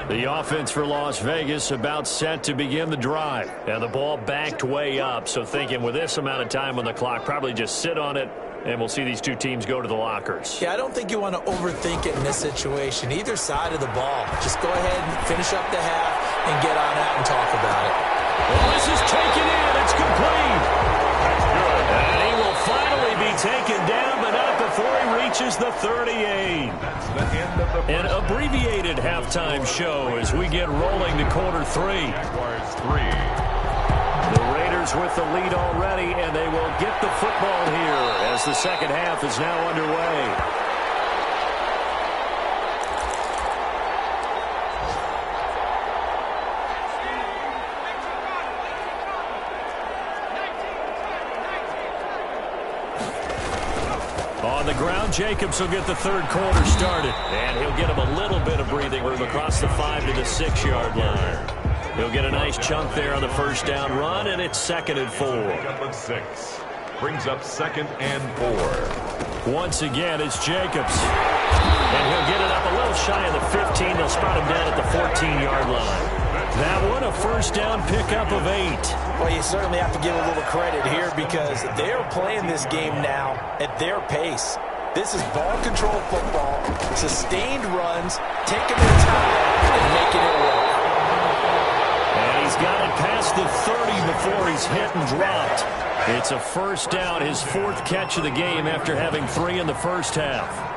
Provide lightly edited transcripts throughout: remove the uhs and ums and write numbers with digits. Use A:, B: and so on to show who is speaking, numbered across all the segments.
A: The offense for Las Vegas about set to begin the drive. And the ball backed way up, so thinking with this amount of time on the clock, probably just sit on it, and we'll see these two teams go to the lockers.
B: Yeah, I don't think you want to overthink it in this situation. Either side of the ball. Just go ahead and finish up the half and get on out and talk about it.
A: Well, this is taken in. It's complete. That's good. And he will finally be taken down, but not before he reaches the 38.
C: That's the end of the
A: An abbreviated halftime show as we get rolling to quarter 3.
C: Jaguars 3.
A: The Raiders with the lead already, and they will get the football here as the second half is now underway. On the ground, Jacobs will get the third quarter started. And he'll get him a little bit of breathing room across the 5 to the 6-yard line. He'll get a nice chunk there on the first down run, and it's 2nd and 4.
C: Pickup of 6. Brings up 2nd and 4.
A: Once again, it's Jacobs. And he'll get it up a little shy of the 15. They'll spot him down at the 14-yard line. That one, a first down pickup of 8.
B: Well, you certainly have to give a little credit here because they're playing this game now at their pace. This is ball control football, sustained runs, taking their time, and making it work.
A: And he's got it past the 30 before he's hit and dropped. It's a first down, his 4th catch of the game after having 3 in the first half.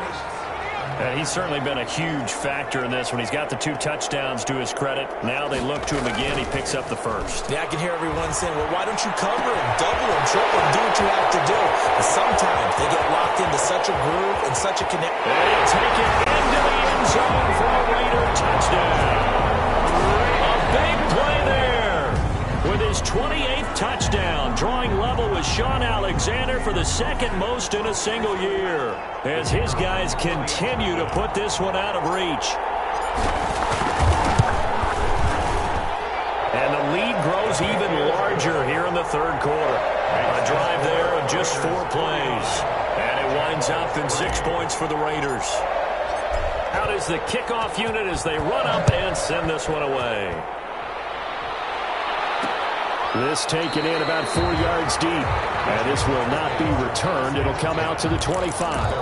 A: And he's certainly been a huge factor in this when he's got the 2 touchdowns to his credit. Now they look to him again. He picks up the first.
B: Yeah, I can hear everyone saying, well, why don't you cover him, double him, triple him, do what you have to do. But sometimes they get locked into such a groove and such a connect.
A: And he'll take it into the end zone for a Raider touchdown. A big play there with his 28th touchdown, drawing level with Sean Alexander for the 2nd most in a single year, as his guys continue to put this one out of reach. And the lead grows even larger here in the 3rd quarter. A drive there of just 4 plays. And it winds up in 6 points for the Raiders. Out is the kickoff unit as they run up and send this one away. This taken in about 4 yards deep. And this will not be returned. It'll come out to the 25.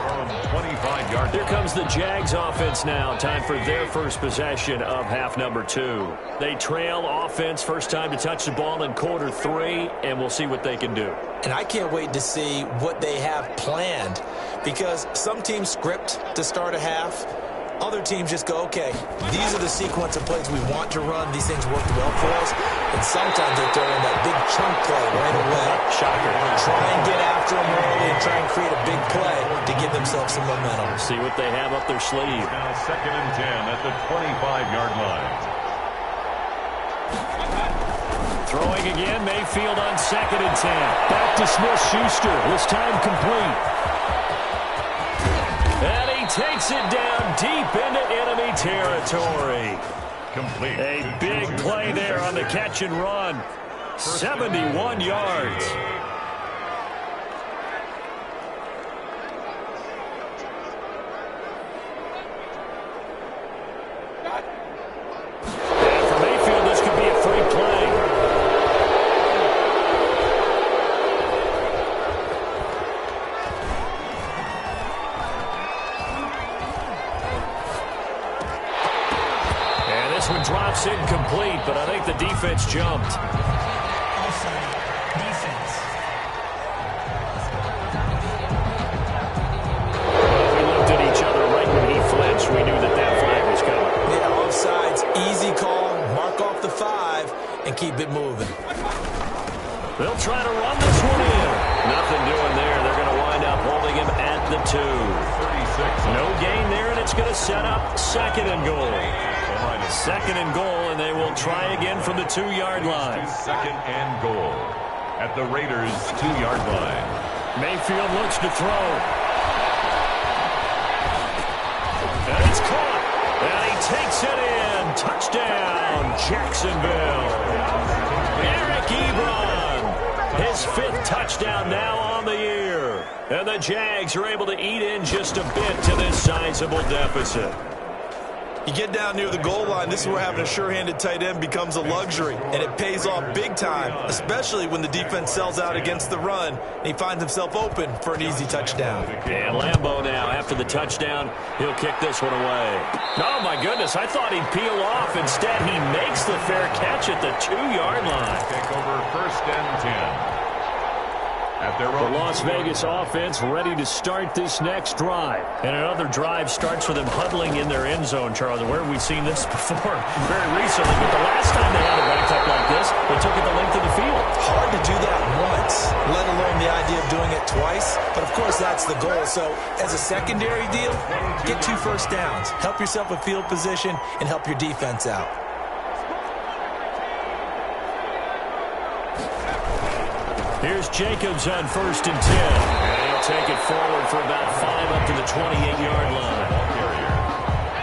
C: 25 yards.
A: Here comes the Jags offense now. Time for their first possession of half number 2. They trail offense first time to touch the ball in quarter 3, and we'll see what they can do.
B: And I can't wait to see what they have planned because some teams script to start a half. Other teams just go, okay, these are the sequence of plays we want to run. These things worked well for us. And sometimes they throw in that big chunk play right away.
A: Shocker.
B: Try and get after them early and try and create a big play to give themselves some momentum.
A: See what they have up their sleeve.
C: Now 2nd and 10 at the 25-yard line.
A: Throwing again, Mayfield on 2nd and 10. Back to Smith-Schuster. This time complete. And he takes it down deep into enemy territory.
C: Complete.
A: A big play there on the catch and run. 71 yards. And for Mayfield, this could be a free play. This one drops incomplete, but I think the defense jumped. We looked at each other right when he flinched. We knew that flag was coming.
B: Yeah, offsides, easy call, mark off the 5, and keep it moving.
A: They'll try to run this one in. Nothing doing there. They're going to wind up holding him at the 2.
C: 36.
A: No gain there, and it's going to set up 2nd and goal. 2nd and goal, and they will try again from the 2-yard line.
C: 2nd and goal at the Raiders' 2-yard line.
A: Mayfield looks to throw. And it's caught. And he takes it in. Touchdown, Jacksonville. Eric Ebron, his 5th touchdown now on the year. And the Jags are able to eat in just a bit to this sizable deficit.
B: You get down near the goal line, this is where having a sure-handed tight end becomes a luxury, and it pays off big time, especially when the defense sells out against the run, and he finds himself open for an easy touchdown.
A: And Lambeau now, after the touchdown, he'll kick this one away. Oh, my goodness, I thought he'd peel off. Instead, he makes the fair catch at the 2-yard line.
C: Take over 1st and 10.
A: The Las Vegas offense ready to start this next drive. And another drive starts with them huddling in their end zone, Charles. Where have we seen this before? Very recently. But the last time they had it backed up like this, they took it the length of the field.
B: Hard to do that once, let alone the idea of doing it twice. But, of course, that's the goal. So, as a secondary deal, get 2 first downs. Help yourself with field position and help your defense out.
A: Here's Jacobs on 1st and 10. And he'll take it forward for about 5 up to the 28-yard line.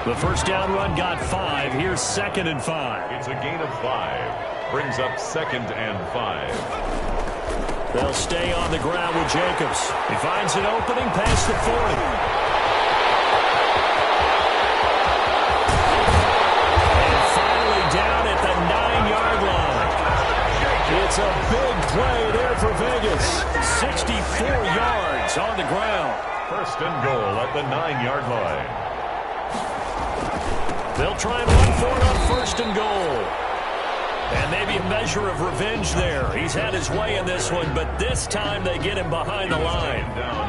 A: The first down run got 5. Here's 2nd and 5.
C: It's a gain of 5. Brings up 2nd and 5.
A: They'll stay on the ground with Jacobs. He finds an opening past the 40. And finally down at the 9-yard line. It's a big play there for Vegas. 64 yards on the ground.
C: 1st and goal at the 9-yard line.
A: They'll try and run for it on 1st and goal. And maybe a measure of revenge there. He's had his way in this one, but this time they get him behind the line.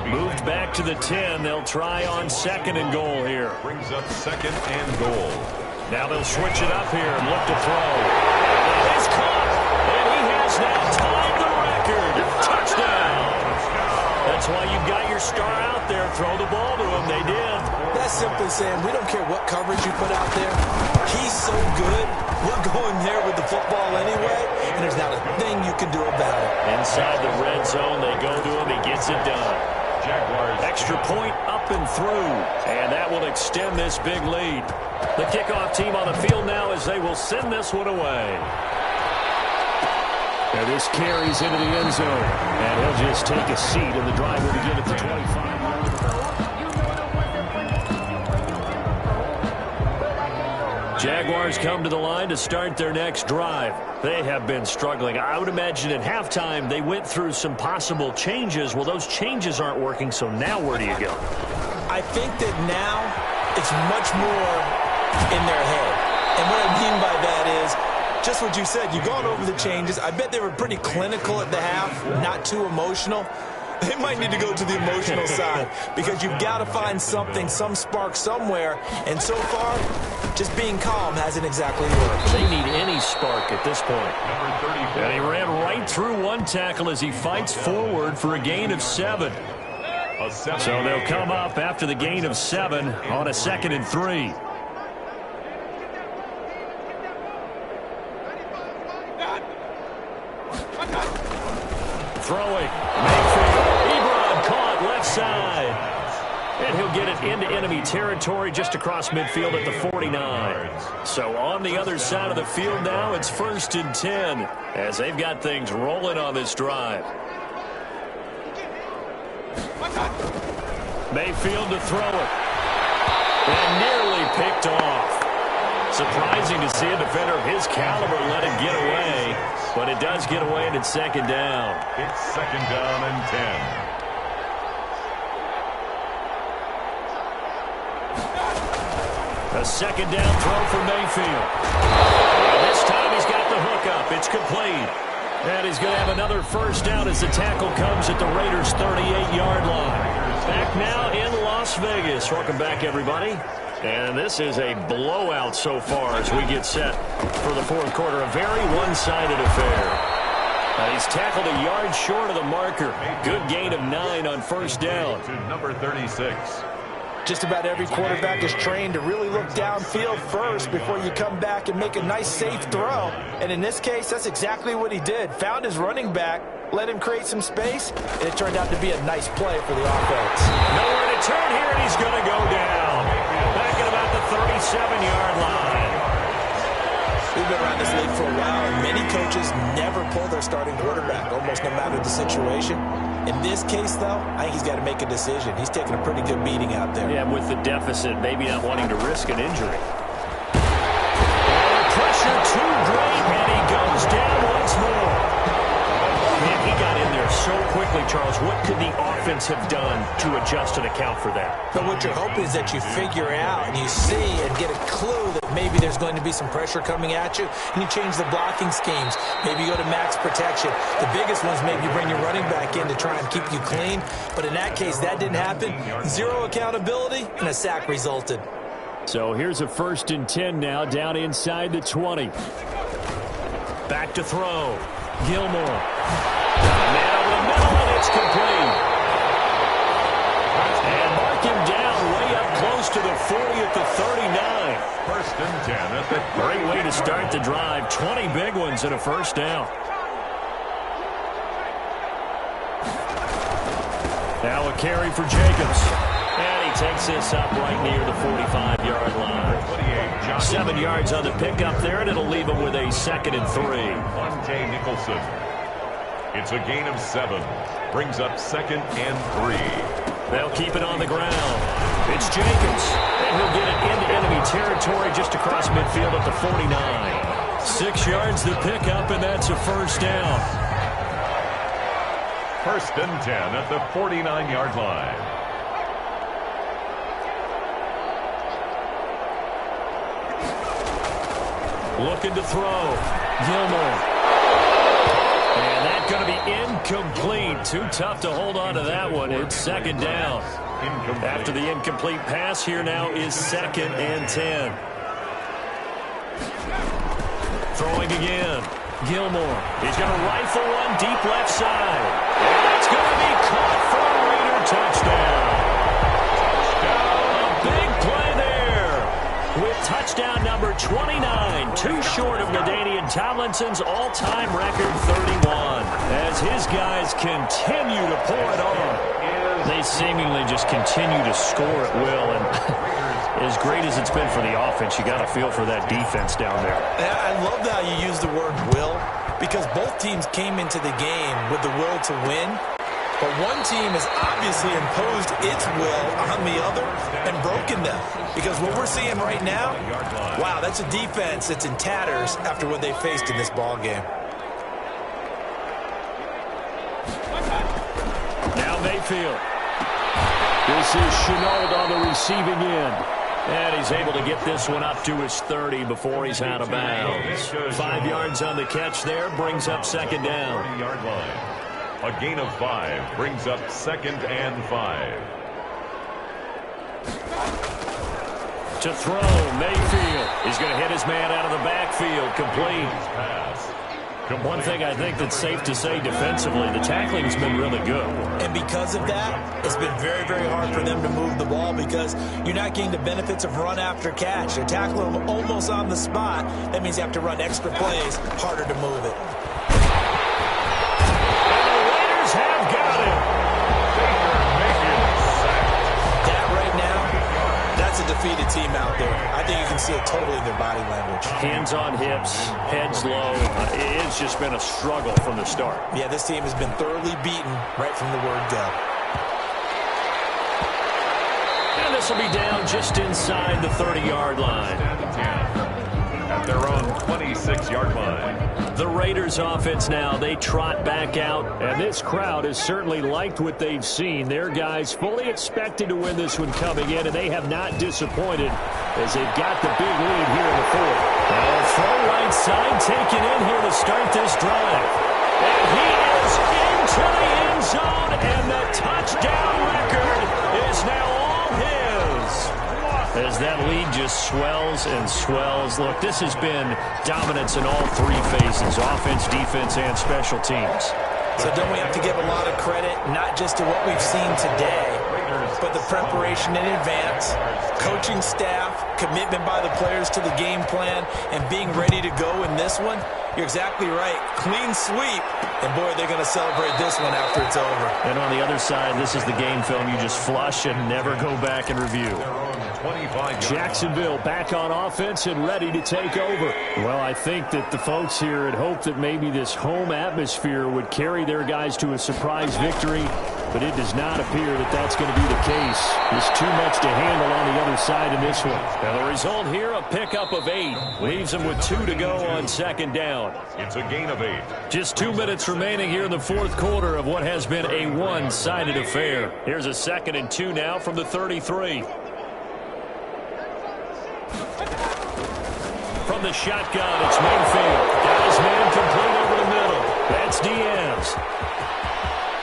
A: Moved back to the 10. They'll try on 2nd and goal here.
C: Brings up 2nd and goal.
A: Now they'll switch it up here and look to throw. That is caught. And he has now tied the record. Touchdown. That's why you've got your star out there. Throw the ball to him. They did.
B: That's simply saying we don't care what coverage you put out there. He's so good. We're going there with the football anyway, and there's not a thing you can do about it.
A: Inside the red zone, they go to him. He gets it done.
C: Jaguars.
A: Extra point up and through, and that will extend this big lead. The kickoff team on the field now as they will send this one away. And this carries into the end zone, and he'll just take a seat, and the drive will begin at the 25. Jaguars come to the line to start their next drive. They have been struggling. I would imagine at halftime they went through some possible changes. Well, those changes aren't working, so now where do you go?
B: I think that now it's much more in their head. And what I mean by that is just what you said. You've gone over the changes. I bet they were pretty clinical at the half, not too emotional. They might need to go to the emotional side because you've got to find something, some spark somewhere. And so far, just being calm hasn't exactly worked.
A: They need any spark at this point. And he ran right through one tackle as he fights forward for a gain of 7. So they'll come up after the gain of 7 on a 2nd and 3. Throwing. Mayfield. Caught left side. And he'll get it into enemy territory just across midfield at the 49. So on the other side of the field now, it's 1st and 10 as they've got things rolling on this drive. Mayfield to throw it. And nearly picked off. Surprising to see a defender of his caliber let it get away. But it does get away and it's 2nd down.
C: It's 2nd down and 10.
A: A 2nd down throw for Mayfield. And this time he's got the hook up. It's complete. And he's going to have another 1st down as the tackle comes at the Raiders' 38-yard line. Back now in Las Vegas. Welcome back, everybody. And this is a blowout so far as we get set for the 4th quarter. A very one-sided affair. He's tackled a yard short of the marker. Good gain of 9 on 1st down.
C: To number 36.
B: Just about every quarterback is trained to really look downfield first before you come back and make a nice, safe throw. And in this case, that's exactly what he did. Found his running back, let him create some space, and it turned out to be a nice play for the offense.
A: Nowhere to turn here, and he's going to go down. Back at about the 37-yard line.
B: We've been around this league for a while, and many coaches never pull their starting quarterback, almost no matter the situation. In this case, though, I think he's got to make a decision. He's taking a pretty good beating out there.
A: Yeah, with the deficit, maybe not wanting to risk an injury. pressure too great, and he goes down once more. Man, he got in there so quickly, Charles. What could the offense have done to adjust and account for that?
B: But what you're hoping is that you figure out and you see and get a clue that maybe there's going to be some pressure coming at you, and you change the blocking schemes. Maybe you go to max protection. The biggest ones, maybe you bring your running back in to try and keep you clean. But in that case, that didn't happen. Zero accountability, and a sack resulted.
A: So here's a 1st and 10 now, down inside the 20. Back to throw. Gilmore. Man over the middle, and it's complete. And mark him down way up close to the 40 at the 39.
C: 1st and 10 at the 39.
A: Great way to start the drive. 20 big ones and a 1st down. Now a carry for Jacobs. And he takes this up right near the 45-yard line. 7 yards on the pickup there, and it'll leave him with a 2nd and 3.
C: Monte Nicholson. It's a gain of 7. Brings up 2nd and 3.
A: They'll keep it on the ground. It's Jacobs. And he'll get it into enemy territory just across midfield at the 49. 6 yards the pickup, and that's a 1st down.
C: 1st and 10 at the 49-yard line.
A: Looking to throw. Gilmore. And that's going to be incomplete. Too tough to hold on to that one. It's 2nd down.
C: Incomplete.
A: After the incomplete pass, here now is 2nd and 10. Throwing again. Gilmore. He's going to rifle one deep left side. And it's going to be caught for a Raider touchdown. A big play there with touchdown number 29. Too short of LaDainian Tomlinson's all-time record 31. As his guys continue to pour it on. They seemingly just continue to score at will. And as great as it's been for the offense, you got to feel for that defense down there.
B: I love how you use the word will, because both teams came into the game with the will to win. But one team has obviously imposed its will on the other and broken them. Because what we're seeing right now, wow, that's a defense that's in tatters after what they faced in this ball game.
A: Now Mayfield. This is Chenault on the receiving end. And he's able to get this one up to his 30 before he's out of bounds. 5 yards on the catch there, brings up 2nd down.
C: 40-yard line. A gain of 5 brings up 2nd and 5.
A: To throw, Mayfield. He's going to hit his man out of the backfield. Complete.
C: Pass.
A: One thing I think that's safe to say defensively, the tackling's been really good.
B: And because of that, it's been very, very hard for them to move the ball because you're not getting the benefits of run after catch. They're tackling them almost on the spot. That means you have to run extra plays, harder to move it.
A: And the Raiders have got him.
B: That right now, that's a defeated team out there. I think you can see it totally in their body language.
A: Hands on hips, heads low. It's just been a struggle from the start.
B: Yeah, this team has been thoroughly beaten right from the word go.
A: And this will be down just inside the 30-yard line.
C: At their own 26-yard line.
A: The Raiders offense now, they trot back out, and this crowd has certainly liked what they've seen. Their guys fully expected to win this one coming in, and they have not disappointed as they've got the big lead here in the 4th. Now throw right side taken in here to start this drive. And he is into the end zone, and the touchdown record is now all his. As that lead just swells and swells. Look, this has been dominance in all 3 phases, offense, defense, and special teams.
B: So don't we have to give a lot of credit, not just to what we've seen today, but the preparation in advance, coaching staff, commitment by the players to the game plan, and being ready to go in this one? You're exactly right. Clean sweep. And, boy, they're going to celebrate this one after it's over.
A: And on the other side, this is the game film you just flush and never go back and review. Jacksonville back on offense and ready to take over. Well, I think that the folks here had hoped that maybe this home atmosphere would carry their guys to a surprise victory. but it does not appear that that's going to be the case. There's too much to handle on the other side in this one. Now the result here, a pickup of 8. Leaves them with 2 to go on second down.
C: It's a gain of 8.
A: Just 2 minutes remaining here in the fourth quarter of what has been a one-sided affair. Here's a 2nd and 2 now from the 33. From the shotgun, it's Mayfield. Got his man complete over the middle. That's Diaz.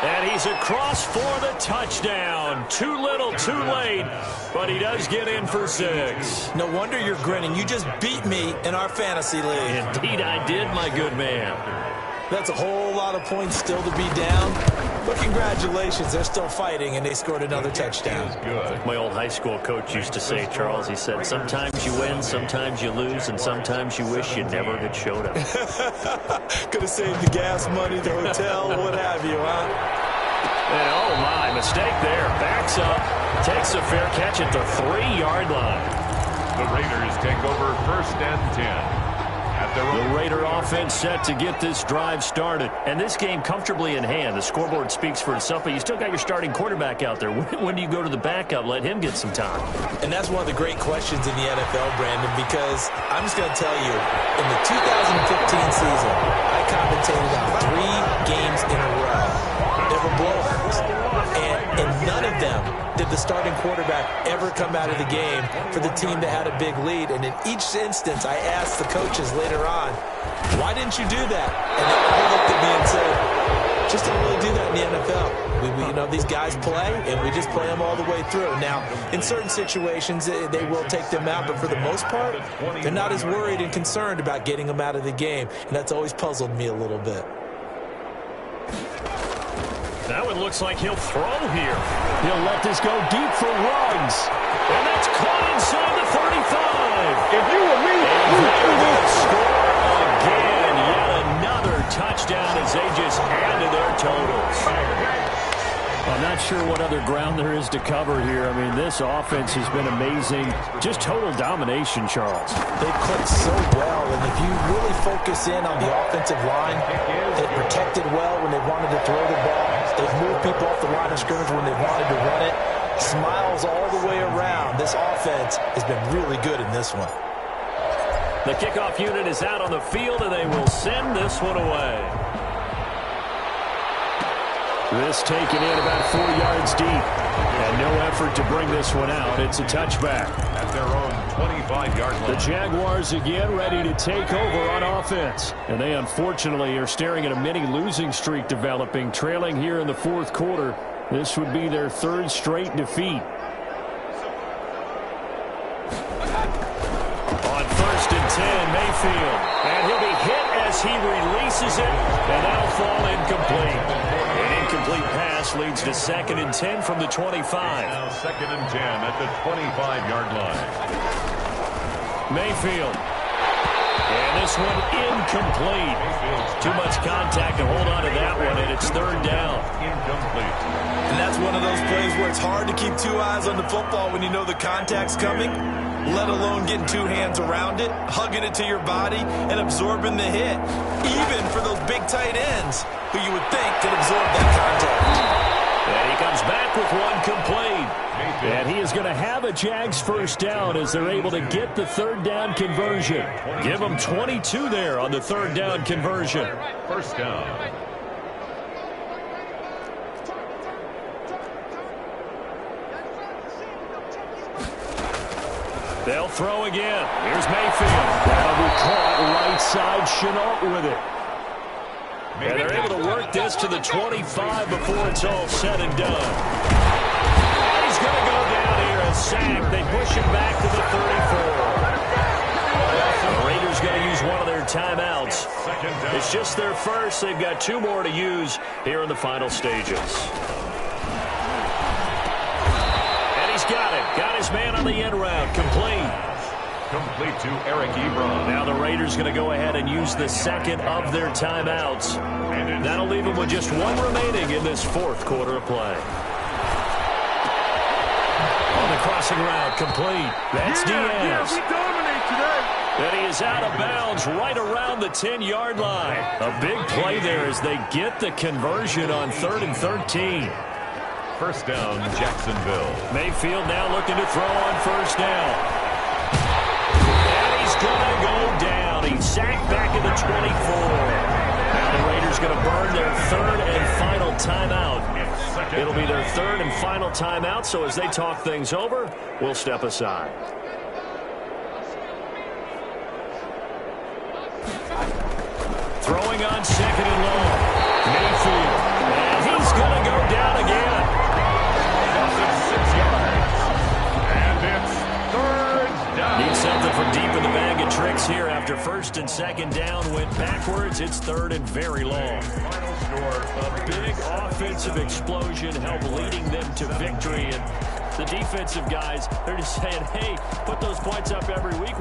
A: And he's across for the touchdown. Too little, too late, but he does get in for 6.
B: No wonder you're grinning. You just beat me in our fantasy league.
A: Indeed I did, my good man.
B: That's a whole lot of points still to be down. But congratulations, they're still fighting, and they scored another touchdown.
C: Good.
A: My old high school coach used to say, Charles, he said, sometimes you win, sometimes you lose, and sometimes you wish you never had showed up.
B: Could have saved the gas money, the hotel, what have you, huh?
A: And oh my, mistake there. Backs up, takes a fair catch at the 3-yard line.
C: The Raiders take over 1st and 10.
A: The Raider offense set to get this drive started. And this game comfortably in hand. The scoreboard speaks for itself, but you still got your starting quarterback out there. When do you go to the backup? Let him get some time.
B: And that's one of the great questions in the NFL, Brandon, because I'm just going to tell you, in the 2015 season, I commentated on 3 games in a row. They were blowouts. And in none of them did the starting quarterback ever come out of the game for the team that had a big lead. And in each instance, I asked the coaches later on, why didn't you do that? And they looked at me and said, just don't really do that in the NFL. You know, these guys play, and we just play them all the way through. Now, in certain situations, they will take them out, but for the most part, they're not as worried and concerned about getting them out of the game. And that's always puzzled me a little bit.
A: Now it looks like he'll throw here. He'll let this go deep for Ruggs. And that's caught inside the 35.
D: If you were me,
A: And score again. Yet another touchdown as they just add to their totals. I'm not sure what other ground there is to cover here. I mean, this offense has been amazing. Just total domination, Charles.
B: They clicked so well, and if you really focus in on the offensive line, they protected well when they wanted to throw the ball. They've moved people off the line of scrimmage when they wanted to run it. Smiles all the way around. This offense has been really good in this one.
A: The kickoff unit is out on the field, and they will send this one away. This taken in about 4 yards deep. And no effort to bring this one out. It's a touchback.
C: At their own 25-yard line.
A: The Jaguars again ready to take over on offense. And they unfortunately are staring at a mini losing streak developing, trailing here in the fourth quarter. This would be their 3rd straight defeat. On 1st and 10, Mayfield. And he'll be hit as he releases it. And that'll fall incomplete. An incomplete pass leads to 2nd and 10 from the 25.
C: Now 2nd and 10 at the 25-yard line.
A: Mayfield. And this one incomplete. Too much contact to hold on to that one, and it's 3rd down.
C: Incomplete.
B: And that's one of those plays where it's hard to keep 2 eyes on the football when you know the contact's coming, let alone getting 2 hands around it, hugging it to your body, and absorbing the hit, even for those big tight ends who you would think could absorb that contact.
A: And he comes back with one complete. And he is going to have a Jags 1st down as they're able to get the 3rd down conversion. Give them 22 there on the 3rd down conversion.
C: 1st down.
A: They'll throw again. Here's Mayfield. That'll be caught right side. Chenault with it. And they're able to work this to the 25 before it's all said and done. And he's going to go down here, a sack. They push him back to the 34. The Raiders going to use one of their timeouts. It's just their first. They've got 2 more to use here in the final stages. And he's got it. Got his man on the end route. Complete.
C: Complete to Eric Ebron.
A: Now the Raiders going to go ahead and use the 2nd of their timeouts. That'll leave them with just 1 remaining in this 4th quarter of play. On the crossing route, complete. That's Diaz.
D: we dominate today.
A: And he is out of bounds right around the 10-yard line. A big play there as they get the conversion on 3rd and 13.
C: First down, Jacksonville.
A: Mayfield now looking to throw on first down. And he's going to go down. He's sacked back at the 24. Now the Raiders going to burn their third and final timeout. It'll be their third and final timeout, so as they talk things over, we'll step aside. Throwing on second and long. Mayfield. And he's going to go down again.
C: Loss of 6 yards. And it's third down.
A: Need something from deep in the bag of tricks here after first and second down went backwards. It's third and very long.
C: Final score.
A: A big offensive explosion helped leading them to victory. And the defensive guys, they're just saying, hey, put those points up every week.